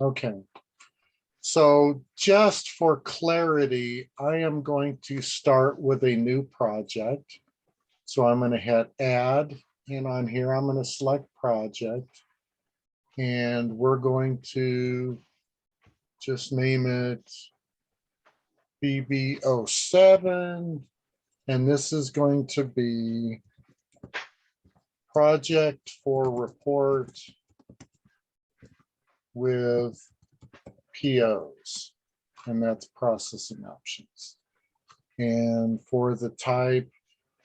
Okay. So just for clarity, I am going to start with a new project. So I'm going to hit add, and on here, I'm going to select project. And we're going to just name it BB07. And this is going to be project for report with POs, and that's processing options. And for the type,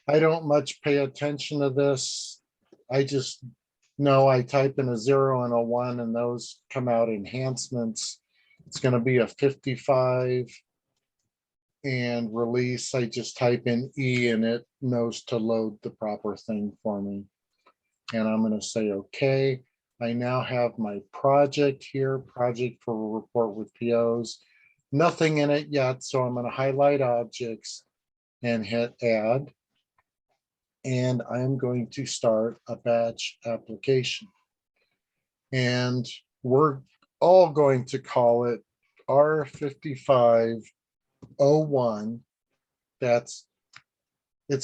I don't much pay attention to this. I just know I type in a 0 and a 1, and those come out enhancements. It's going to be a 55, and release, I just type in E and it knows to load the proper thing for me. And I'm going to say okay. I now have my project here, project for report with POs. Nothing in it yet, so I'm going to highlight objects and hit add. And I'm going to start a batch application. And we're all going to call it R5501. It's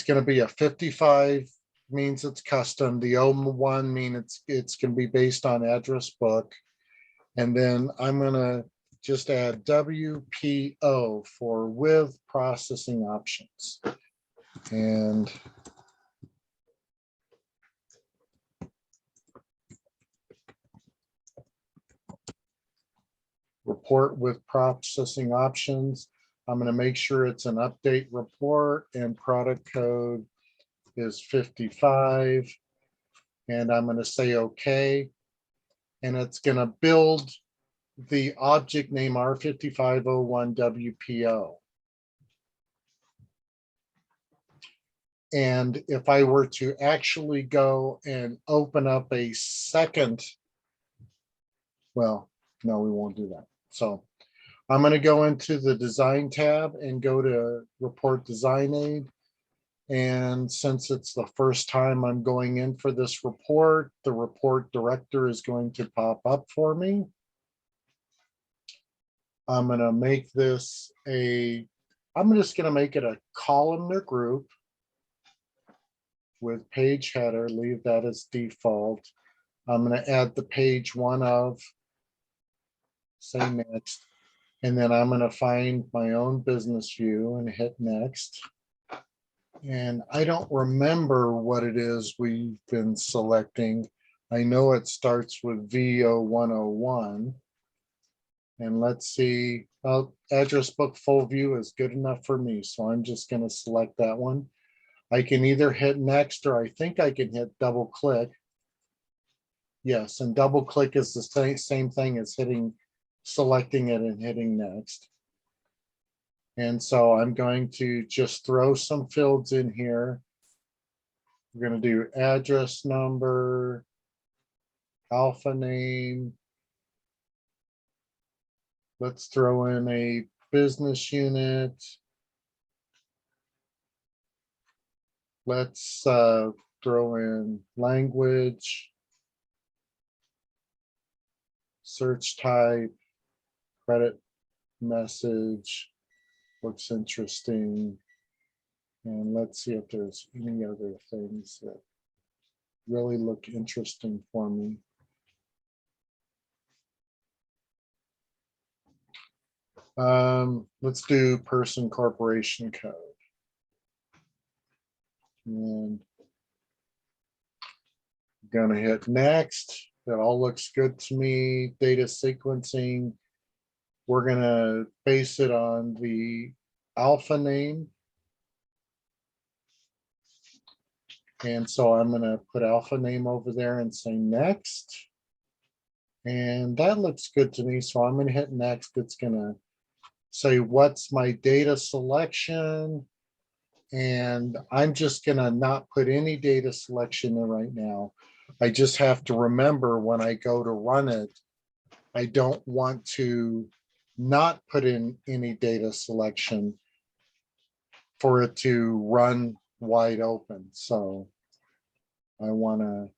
going to be a 55 means it's custom. The 01 means it's going to be based on address book. And then I'm going to just add WPO for with processing options. And report with processing options. I'm going to make sure it's an update report, and product code is 55. And I'm going to say okay. And it's going to build the object name R5501WPO. And if I were to actually go and open up a second, well, no, we won't do that. So I'm going to go into the design tab and go to report design aid. And since it's the first time I'm going in for this report, the report director is going to pop up for me. I'm going to make this I'm just going to make it a columnar group with page header, leave that as default. I'm going to add the page 1 of, say next, and then I'm going to find my own business view and hit next. And I don't remember what it is we've been selecting. I know it starts with VO101. And let's see, address book full view is good enough for me. So I'm just going to select that one. I can either hit next, or I think I can hit double click. Yes, and double click is the same thing as selecting it and hitting next. And so I'm going to just throw some fields in here. We're going to do address number, alpha name. Let's throw in a business unit. Let's throw in language, search type, credit message, looks interesting. And let's see if there's any other things that really look interesting for me. Let's do person corporation code. And I'm gonna hit next. That all looks good to me. Data sequencing. We're gonna base it on the alpha name. And so I'm gonna put alpha name over there and say next. And that looks good to me. So I'm gonna hit next. It's gonna say, what's my data selection? And I'm just gonna not put any data selection in right now. I just have to remember when I go to run it, I don't want to not put in any data selection for it to run wide open. So I want to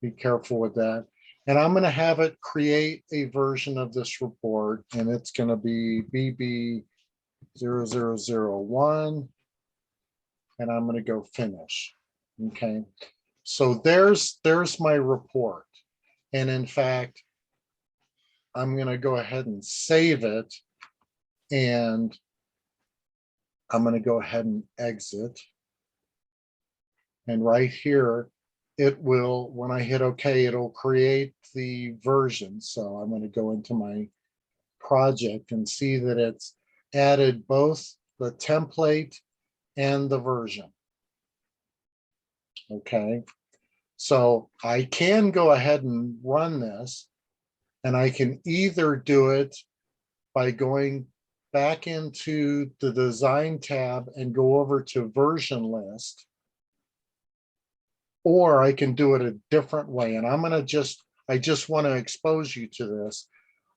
be careful with that. And I'm going to have it create a version of this report, and it's going to be BB0001, and I'm going to go finish. Okay, so there's my report. And in fact, I'm going to go ahead and save it, and I'm going to go ahead and exit. And right here, it will, when I hit OK, it'll create the version. So I'm going to go into my project and see that it's added both the template and the version. Okay, so I can go ahead and run this, and I can either do it by going back into the design tab and go over to version list, or I can do it a different way. And I'm going to I just want to expose you to this.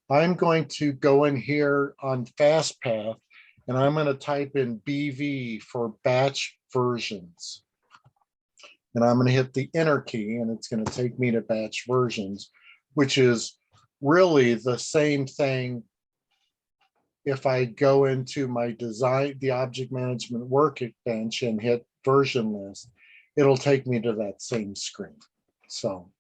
I'm going to go in here on FastPath, and I'm going to type in BV for batch versions. And I'm going to hit the enter key, and it's going to take me to batch versions, which is really the same thing. If I go into my design, the object management workbench, and hit version list, it'll take me to that same screen. So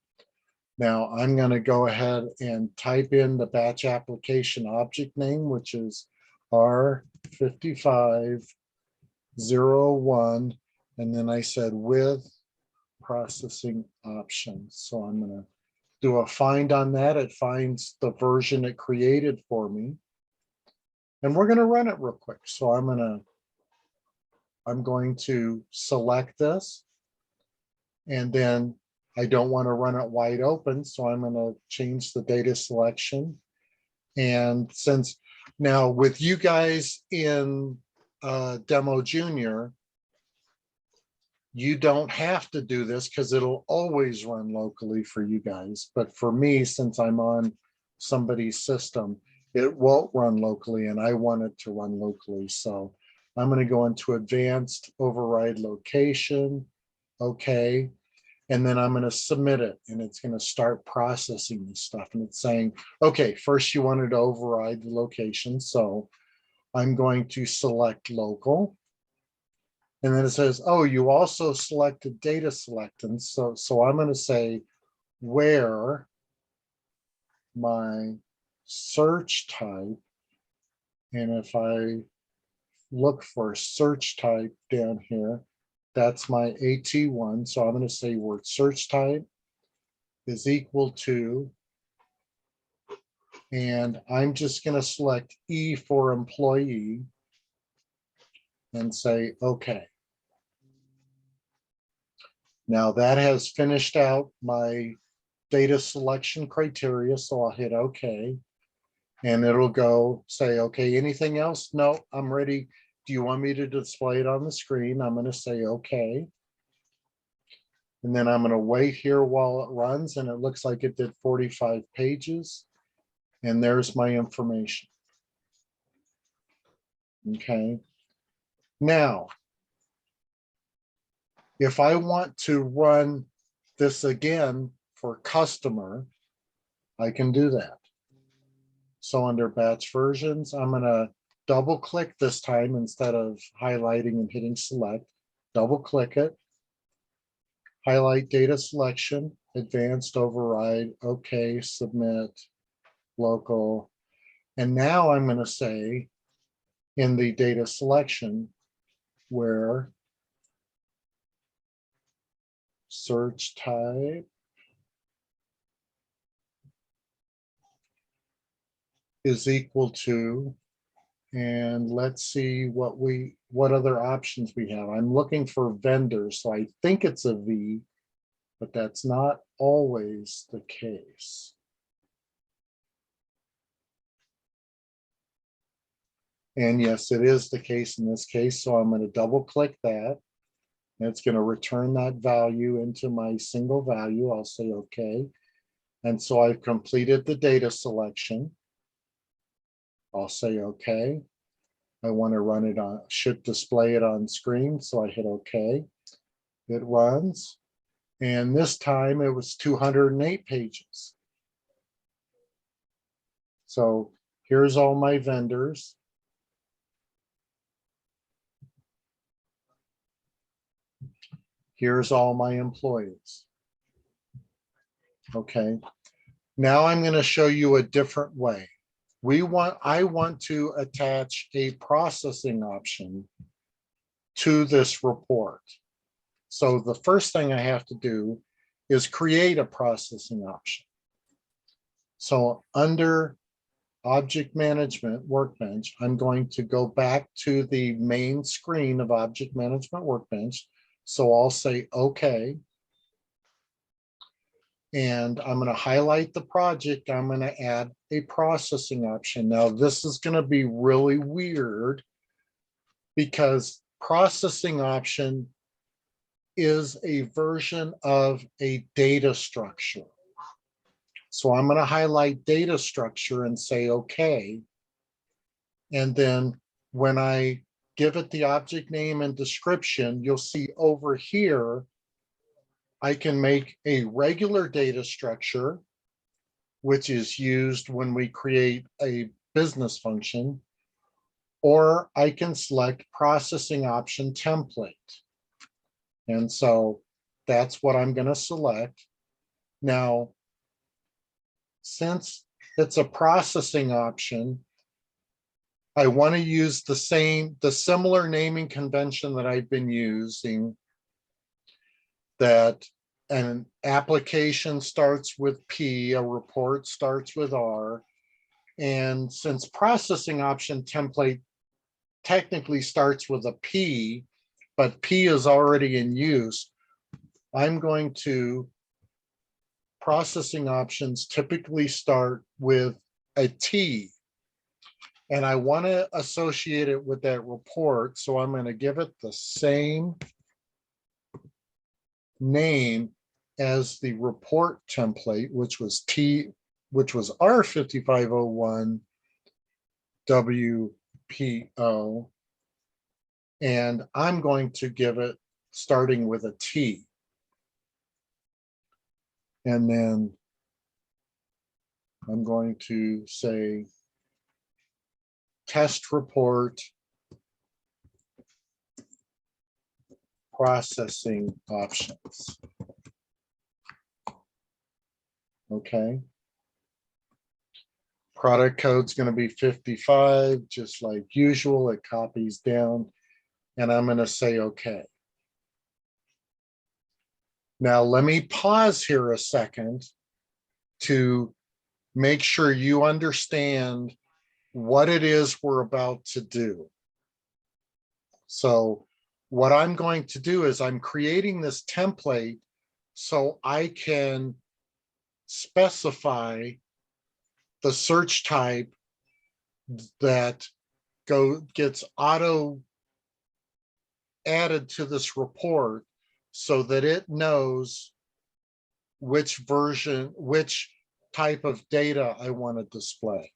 now I'm going to go ahead and type in the batch application object name, which is R5501. And then I said with processing options. So I'm going to do a find on that. It finds the version it created for me. And we're going to run it real quick. So I'm going to select this, and then I don't want to run it wide open, so I'm going to change the data selection. And since now with you guys in Demo Junior, you don't have to do this because it'll always run locally for you guys. But for me, since I'm on somebody's system, it won't run locally, and I want it to run locally. So I'm going to go into advanced override location. Okay. And then I'm going to submit it, and it's going to start processing this stuff. And it's saying, okay, first you wanted to override the location. So I'm going to select local. And then it says, oh, you also selected data select. And so I'm going to say where my search type, and if I look for search type down here, that's my AT1. So I'm going to say word search type is equal to, and I'm just going to select E for employee and say okay. Now that has finished out my data selection criteria, so I'll hit okay. And it'll go say, okay, anything else? No, I'm ready. Do you want me to display it on the screen? I'm going to say okay. And then I'm going to wait here while it runs, and it looks like it did 45 pages. And there's my information. Okay. Now, if I want to run this again for customer, I can do that. So under batch versions, I'm going to double click this time instead of highlighting and hitting select. Double click it, highlight data selection, advanced override, okay, submit, local. And now I'm going to say in the data selection where search type is equal to, and let's see what other options we have. I'm looking for vendors, so I think it's a V, but that's not always the case. And yes, it is the case in this case. So I'm going to double click that. And it's going to return that value into my single value. I'll say okay. And so I've completed the data selection. I'll say okay. I want to run it on, should display it on screen. So I hit okay. It runs. And this time it was 208 pages. So here's all my vendors. Here's all my employees. Okay. Now I'm going to show you a different way. I want to attach a processing option to this report. So the first thing I have to do is create a processing option. So under Object Management Workbench, I'm going to go back to the main screen of Object Management Workbench. So I'll say OK. And I'm going to highlight the project. I'm going to add a processing option. Now, this is going to be really weird because processing option is a version of a data structure. So I'm going to highlight data structure and say OK. And then when I give it the object name and description, you'll see over here, I can make a regular data structure, which is used when we create a business function, or I can select processing option template. And so that's what I'm going to select. Now, since it's a processing option, I want to use the similar naming convention that I've been using, that an application starts with P, a report starts with R. And since processing option template technically starts with a P, but P is already in use, I'm going to, processing options typically start with a T. And I want to associate it with that report. So I'm going to give it the same name as the report template, which was R5501WPO. And I'm going to give it starting with a T. And then I'm going to say test report processing options. Okay. Product code's going to be 55, just like usual. It copies down, and I'm going to say OK. Now, let me pause here a second to make sure you understand what it is we're about to do. So what I'm going to do is I'm creating this template so I can specify the search type that gets auto added to this report so that it knows which version, which type of data I want to display.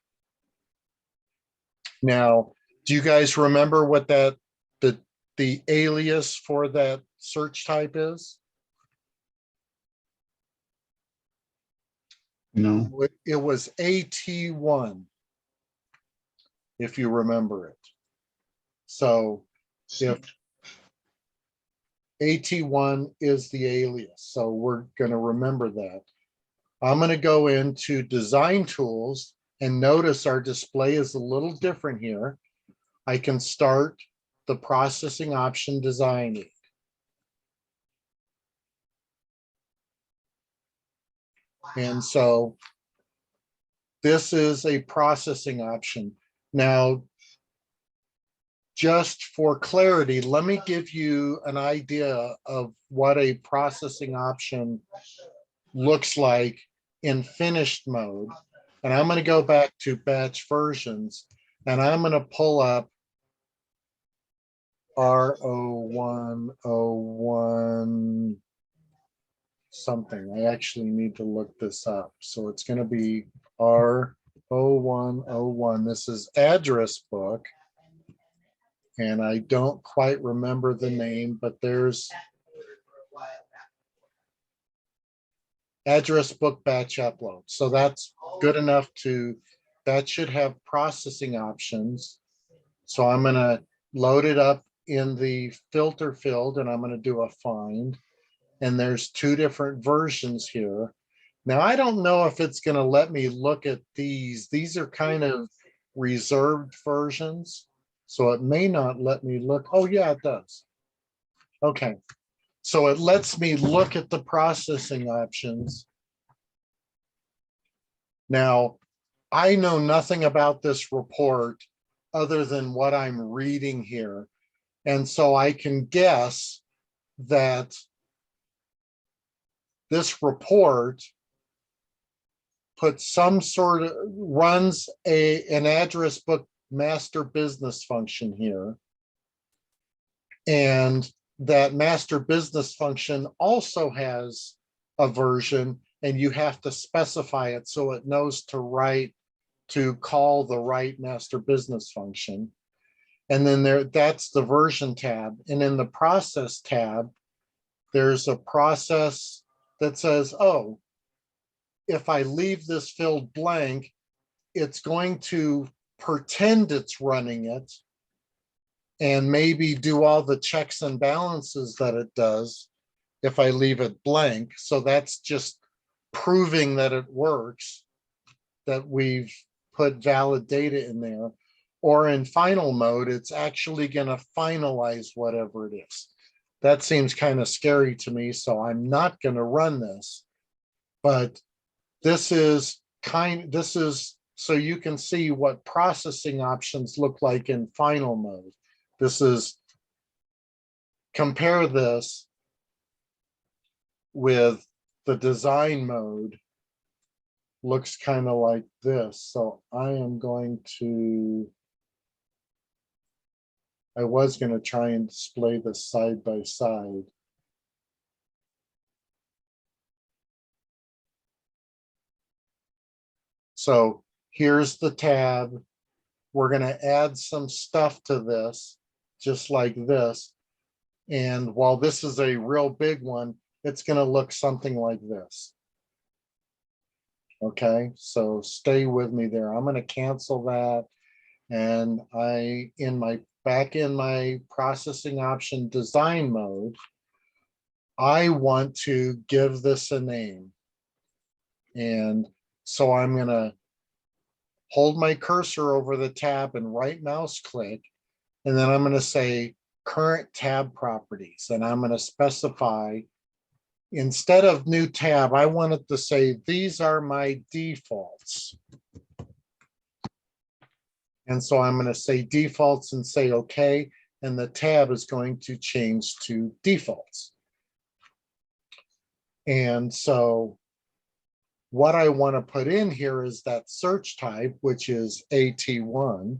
Now, do you guys remember what the alias for that search type is? No. It was AT1, if you remember it. So if AT1 is the alias, so we're going to remember that. I'm going to go into design tools and notice our display is a little different here. I can start the processing option designing. And so this is a processing option. Now, just for clarity, let me give you an idea of what a processing option looks like in finished mode. And I'm going to go back to batch versions, and I'm going to pull up R0101 something. I actually need to look this up. So it's going to be R0101. This is address book. And I don't quite remember the name, but there's address book batch upload. So that's good enough to that should have processing options. So I'm gonna load it up in the filter field and I'm gonna do a find. And there's two different versions here. Now, I don't know if it's gonna let me look at these. These are kind of reserved versions. So it may not let me look. Oh yeah, it does. Okay. So it lets me look at the processing options. Now, I know nothing about this report other than what I'm reading here. And so I can guess that this report puts some sort of, runs an address book master business function here. And that master business function also has a version, and you have to specify it so it knows to call the right master business function. And then that's the version tab. And in the process tab, there's a process that says, oh, if I leave this field blank, it's going to pretend it's running it and maybe do all the checks and balances that it does if I leave it blank. So that's just proving that it works, that we've put valid data in there. Or in final mode, it's actually going to finalize whatever it is. That seems kind of scary to me, so I'm not going to run this. But this is so you can see what processing options look like in final mode. This is, compare this with the design mode, looks kind of like this. So I am going to, I was going to try and display this side by side. So here's the tab. We're going to add some stuff to this, just like this. And while this is a real big one, it's going to look something like this. Okay, so stay with me there. I'm going to cancel that. And back in my processing option design mode, I want to give this a name. And so I'm going to hold my cursor over the tab and right mouse click. And then I'm going to say current tab properties. And I'm going to specify, instead of new tab, I want it to say, these are my defaults. And so I'm going to say defaults and say okay. And the tab is going to change to defaults. And so what I want to put in here is that search type, which is AT1.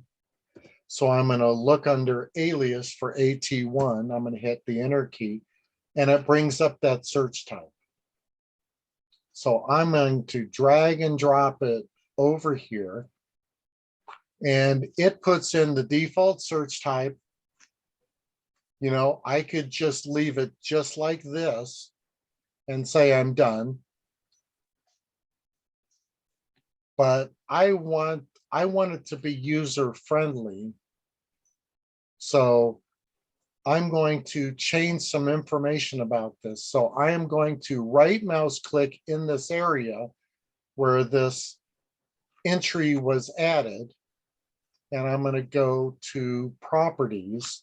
So I'm going to look under alias for AT1. I'm going to hit the enter key and it brings up that search type. So I'm going to drag and drop it over here and it puts in the default search type. You know, I could just leave it just like this and say I'm done. But I want it to be user friendly. So I'm going to change some information about this. So I am going to right mouse click in this area where this entry was added. And I'm going to go to properties.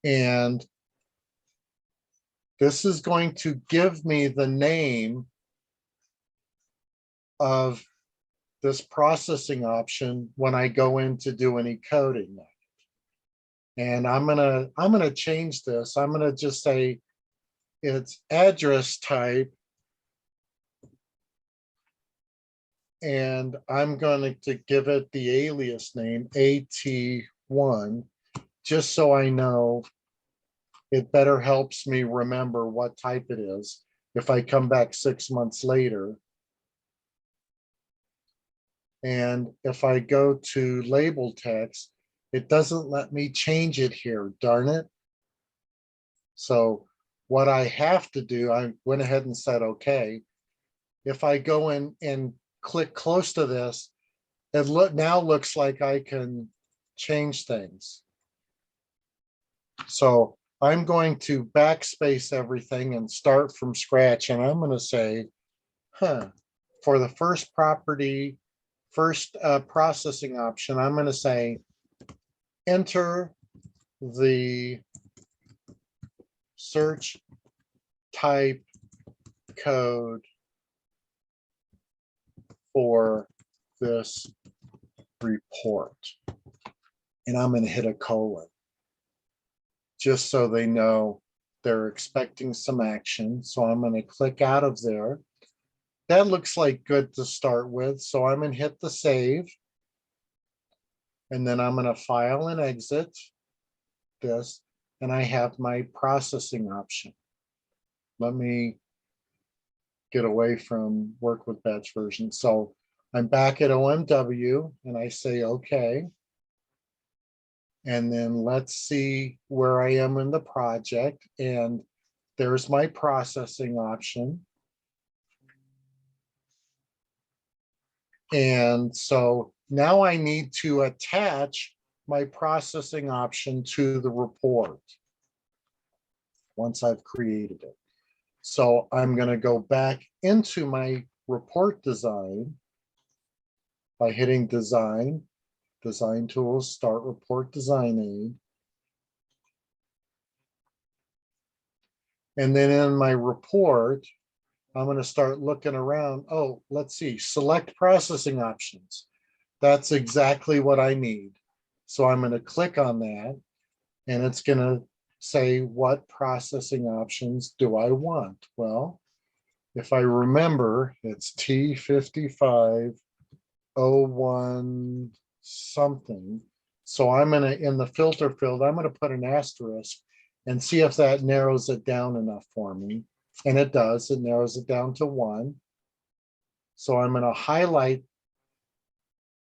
And this is going to give me the name of this processing option when I go in to do any coding. And I'm gonna change this. I'm gonna just say it's address type, and I'm going to give it the alias name AT1, just so I know. It better helps me remember what type it is if I come back 6 months later. And if I go to label text, it doesn't let me change it here, darn it. So what I have to do, I went ahead and said, okay. If I go in and click close to this, now looks like I can change things. So I'm going to backspace everything and start from scratch. And I'm going to say, for the first processing option, I'm going to say, enter the search type code for this report. And I'm going to hit a colon, just so they know they're expecting some action. So I'm going to click out of there. That looks like good to start with. So I'm going to hit the save. And then I'm going to file and exit this. And I have my processing option. Let me get away from work with batch version. So I'm back at OMW and I say, okay. And then let's see where I am in the project. And there's my processing option. And so now I need to attach my processing option to the report once I've created it. So I'm going to go back into my report design by hitting design, design tools, start report design aid. And then in my report, I'm going to start looking around. Oh, let's see, select processing options. That's exactly what I need. So I'm going to click on that and it's going to say, what processing options do I want? Well, if I remember, it's T5501 something. So I'm going to, in the filter field, I'm going to put an asterisk and see if that narrows it down enough for me. And it does, it narrows it down to 1. So I'm going to highlight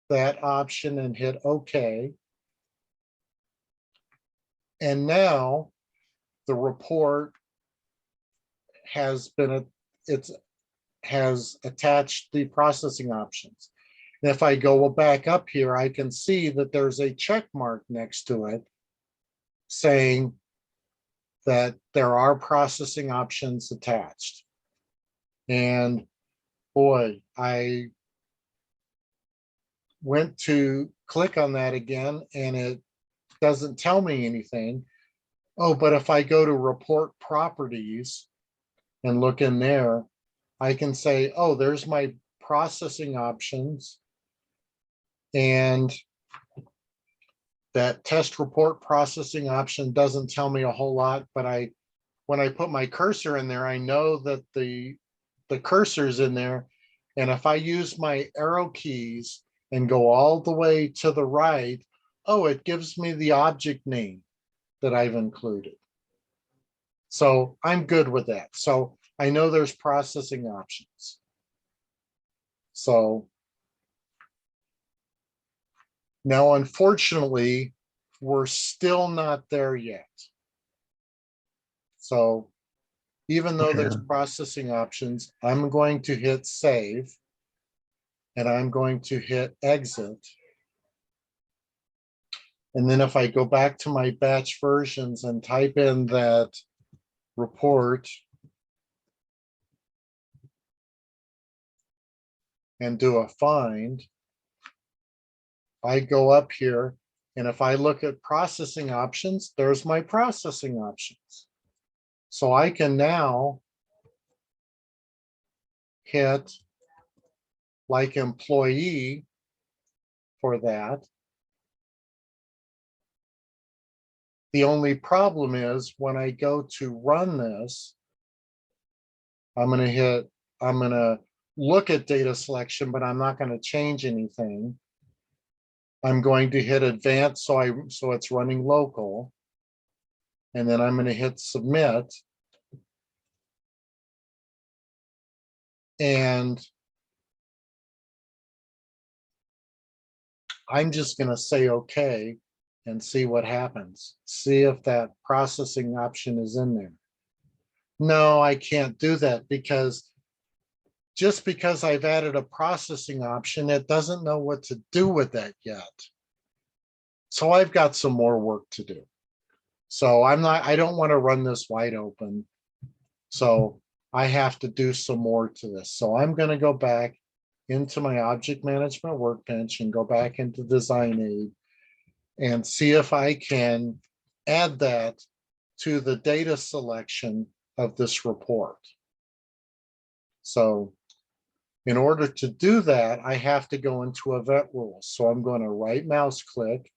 that option and hit OK. And now the report has attached the processing options. And if I go back up here, I can see that there's a check mark next to it saying that there are processing options attached. And boy, I went to click on that again and it doesn't tell me anything. Oh, but if I go to report properties and look in there, I can say, oh, there's my processing options. And that test report processing option doesn't tell me a whole lot, but when I put my cursor in there, I know that the cursor's in there. And if I use my arrow keys and go all the way to the right, oh, it gives me the object name that I've included. So I'm good with that. So I know there's processing options. So now, unfortunately, we're still not there yet. So even though there's processing options, I'm going to hit save and I'm going to hit exit. And then if I go back to my batch versions and type in that report and do a find, I go up here, and if I look at processing options, there's my processing options. So I can now hit like employee for that. The only problem is when I go to run this, I'm going to look at data selection, but I'm not going to change anything. I'm going to hit advanced, so it's running local. And then I'm going to hit submit. And I'm just going to say okay and see what happens. See if that processing option is in there. No, I can't do that because just because I've added a processing option, it doesn't know what to do with that yet. So I've got some more work to do. So I don't want to run this wide open. So I have to do some more to this. So I'm going to go back into my object management workbench and go back into Design Aid and see if I can add that to the data selection of this report. So in order to do that, I have to go into event rules. So I'm going to right mouse click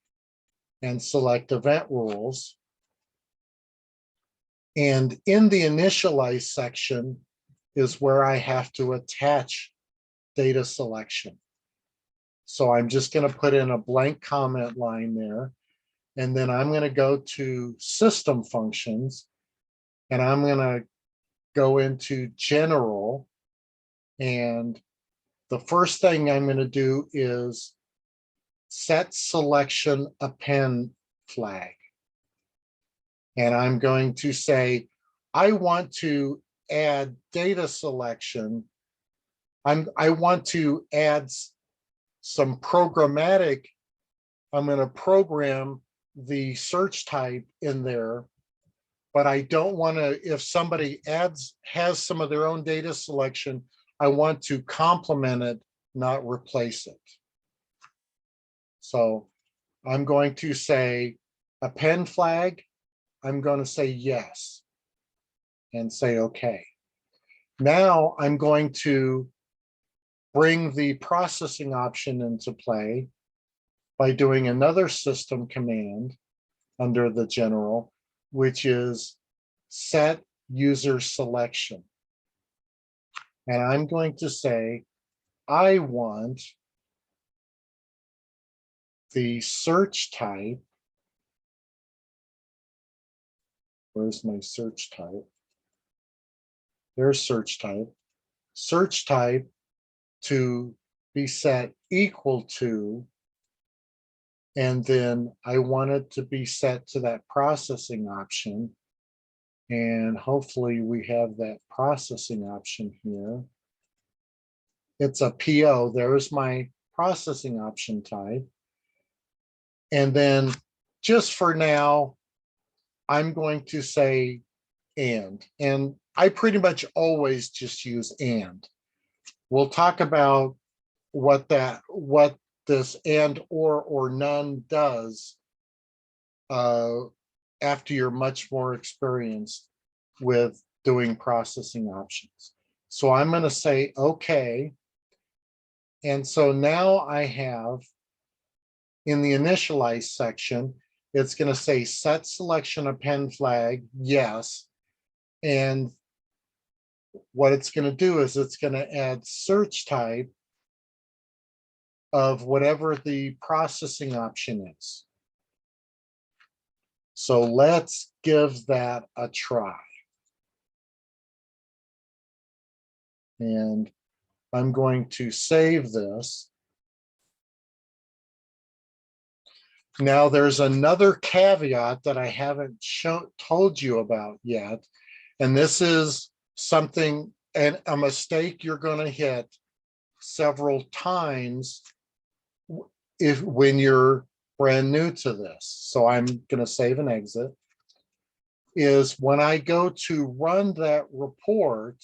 and select event rules. And in the initialize section is where I have to attach data selection. So I'm just going to put in a blank comment line there. And then I'm going to go to system functions and I'm going to go into general. And the first thing I'm going to do is set selection append flag. And I'm going to say, I want to add data selection. I want to add some programmatic. I'm going to program the search type in there, but I don't want to, if somebody has some of their own data selection, I want to complement it, not replace it. So I'm going to say append flag. I'm going to say yes and say okay. Now I'm going to bring the processing option into play by doing another system command under the general, which is set user selection. And I'm going to say, I want the search type. Where's my search type? There's search type. Search type to be set equal to, and then I want it to be set to that processing option. And hopefully we have that processing option here. It's a PO. There's my processing option type. And then just for now, I'm going to say and I pretty much always just use and. We'll talk about what this and or none does after you're much more experienced with doing processing options. So I'm going to say okay. And so now I have in the initialize section, it's going to say set selection append flag, yes. And what it's going to do is it's going to add search type of whatever the processing option is. So let's give that a try. And I'm going to save this. Now there's another caveat that I haven't told you about yet. And this is something, and a mistake you're going to hit several times when you're brand new to this. So I'm going to save and exit. Is when I go to run that report,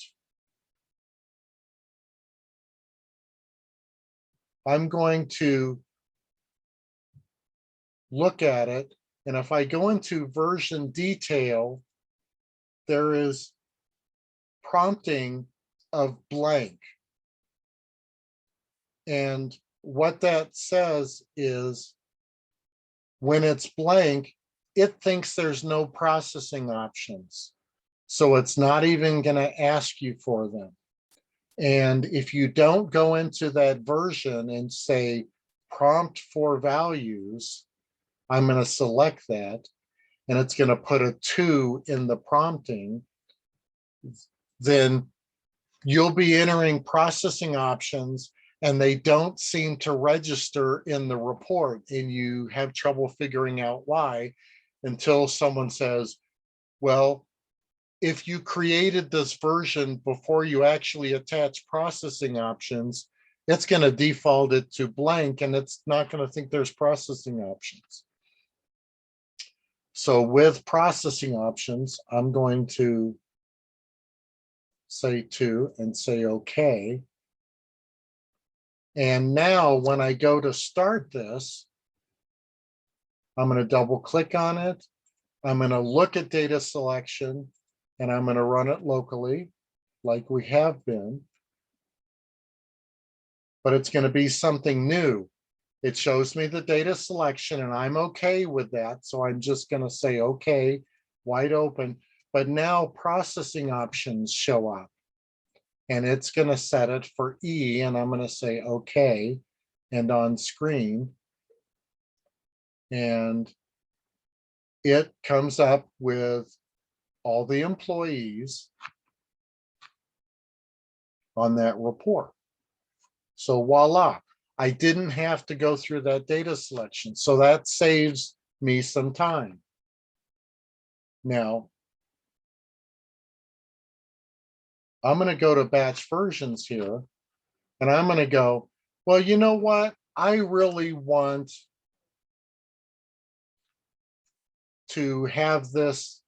I'm going to look at it. And if I go into version detail, there is prompting of blank. And what that says is when it's blank, it thinks there's no processing options. So it's not even going to ask you for them. And if you don't go into that version and say prompt for values, I'm going to select that and it's going to put a 2 in the prompting, then you'll be entering processing options and they don't seem to register in the report and you have trouble figuring out why until someone says, well, if you created this version before you actually attach processing options, it's going to default it to blank and it's not going to think there's processing options. So with processing options, I'm going to say 2 and say okay. And now when I go to start this, I'm going to double click on it. I'm going to look at data selection and I'm going to run it locally like we have been. But it's going to be something new. It shows me the data selection and I'm okay with that. So I'm just going to say, okay, wide open. But now processing options show up and it's going to set it for E and I'm going to say, okay, and on screen. And it comes up with all the employees on that report. So voila, I didn't have to go through that data selection. So that saves me some time. Now, I'm going to go to batch versions here and I'm going to go, well, you know what? I really want to have this.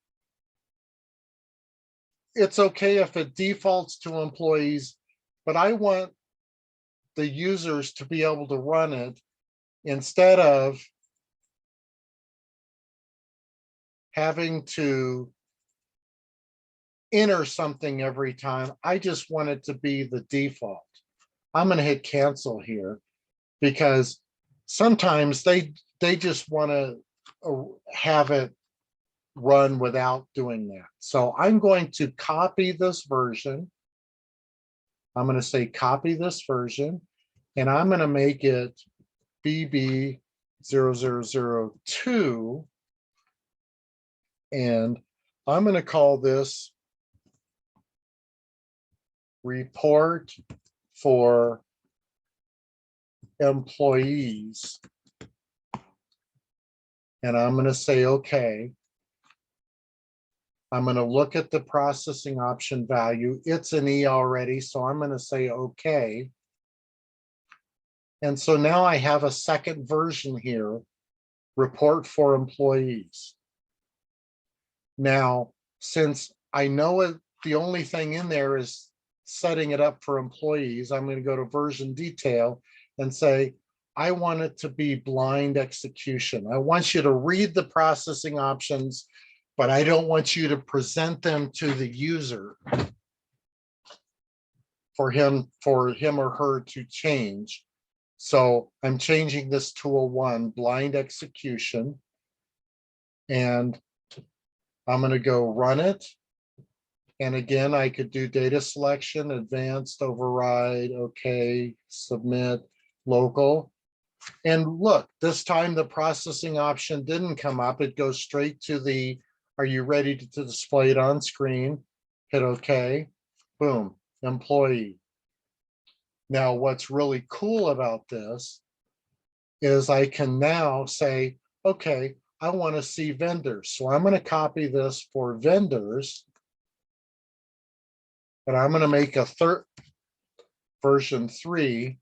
It's okay if it defaults to employees, but I want the users to be able to run it instead of having to enter something every time. I just want it to be the default. I'm going to hit cancel here because sometimes they just want to have it run without doing that. So I'm going to copy this version. I'm going to say copy this version and I'm going to make it BB0002 and I'm going to call this report for employees. And I'm going to say, okay. I'm going to look at the processing option value. It's an E already, so I'm going to say, okay. And so now I have a second version here, report for employees. Now, since I know it, the only thing in there is setting it up for employees, I'm going to go to version detail and say, I want it to be blind execution. I want you to read the processing options, but I don't want you to present them to the user for him or her to change. So I'm changing this to a 1, blind execution. And I'm going to go run it. And again, I could do data selection, advanced, override, okay, submit, local. And look, this time the processing option didn't come up. It goes straight to the, are you ready to display it on screen? Hit okay, boom, employee. Now, what's really cool about this is I can now say, okay, I want to see vendors. So I'm going to copy this for vendors. And I'm going to make a version 3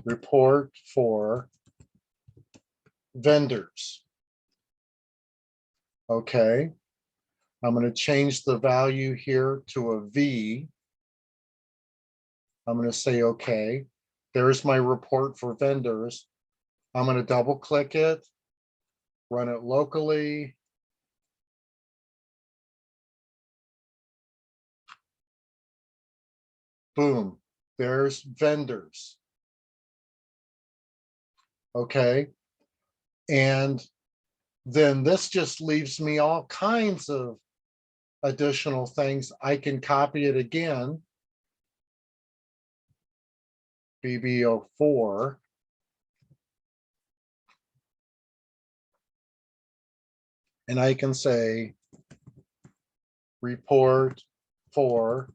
report for vendors. Okay. I'm going to change the value here to a V. I'm going to say, okay, there's my report for vendors. I'm going to double click it, run it locally. Boom, there's vendors. Okay. And then this just leaves me all kinds of additional things. I can copy it again. BB04. And I can say report for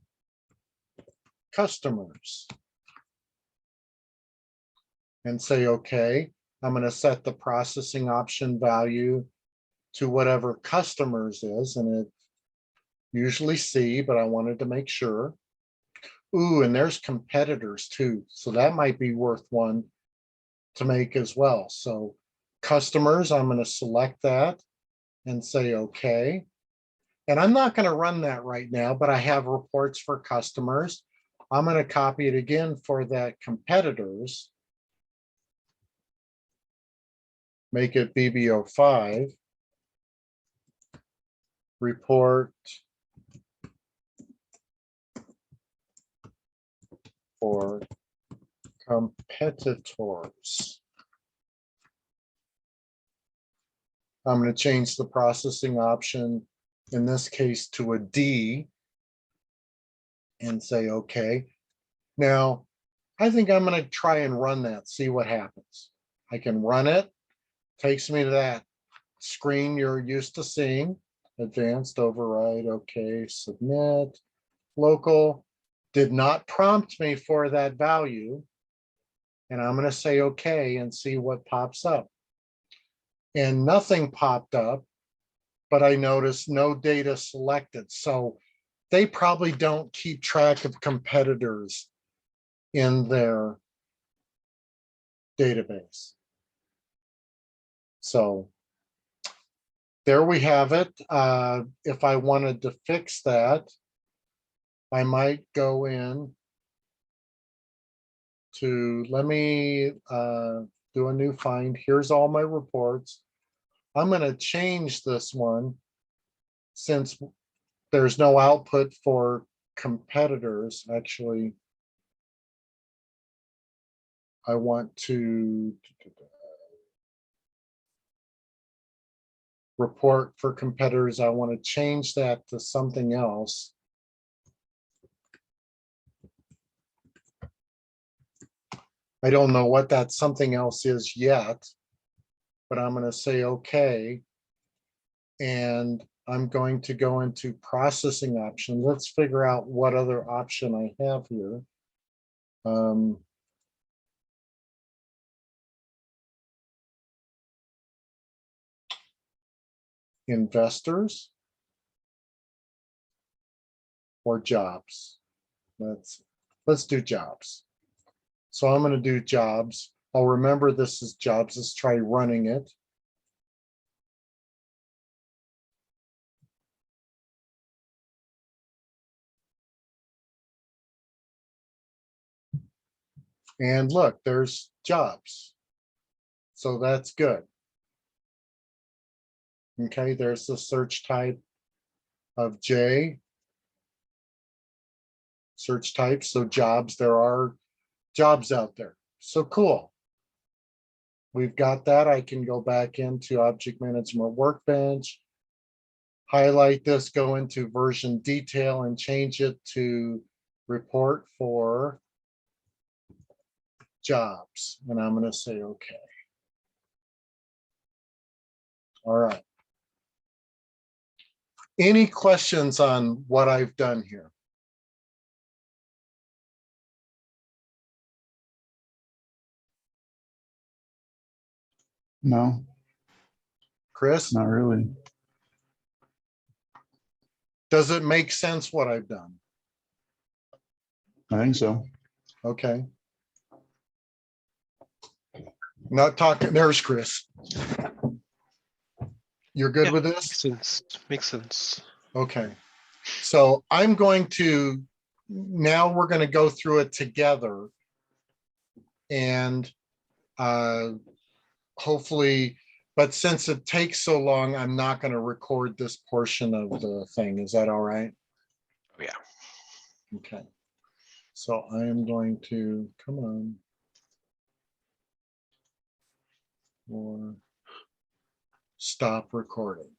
customers. And say, okay, I'm going to set the processing option value to whatever customers is, and it usually C, but I wanted to make sure. Ooh, and there's competitors too. So that might be worth one to make as well. So customers, I'm going to select that and say, okay. And I'm not going to run that right now, but I have reports for customers. I'm going to copy it again for that competitors. Make it BB05. Report for competitors. I'm going to change the processing option, in this case, to a D and say, okay. Now, I think I'm going to try and run that, see what happens. I can run it, takes me to that screen you're used to seeing. Advanced override, okay, submit, local. Did not prompt me for that value. And I'm going to say okay and see what pops up. And nothing popped up, but I noticed no data selected. So they probably don't keep track of competitors in their database. So there we have it. If I wanted to fix that, I might go in to, let me do a new find. Here's all my reports. I'm going to change this one since there's no output for competitors. Actually, I want to report for competitors. I want to change that to something else. I don't know what that something else is yet, but I'm going to say okay. And I'm going to go into processing option. Let's figure out what other option I have here. Investors or jobs. Let's do jobs. So I'm going to do jobs. I'll remember this is jobs. Let's try running it. And look, there's jobs. So that's good. Okay, there's the search type of J. Search type, so jobs, there are jobs out there. So cool. We've got that. I can go back into Object Management Workbench, highlight this, go into version detail and change it to report for jobs. And I'm going to say okay. All right. Any questions on what I've done here? No, Chris, not really. does it make sense what I've done? I think so. Okay. Not talking, there's Chris. You're good with this? Makes sense. Makes sense. Okay. So I'm going to, now we're going to go through it together. And hopefully, but since it takes so long, I'm not going to record this portion of the thing. Is that all right? Oh, yeah. Okay. So I am going to, come on. Or stop recording.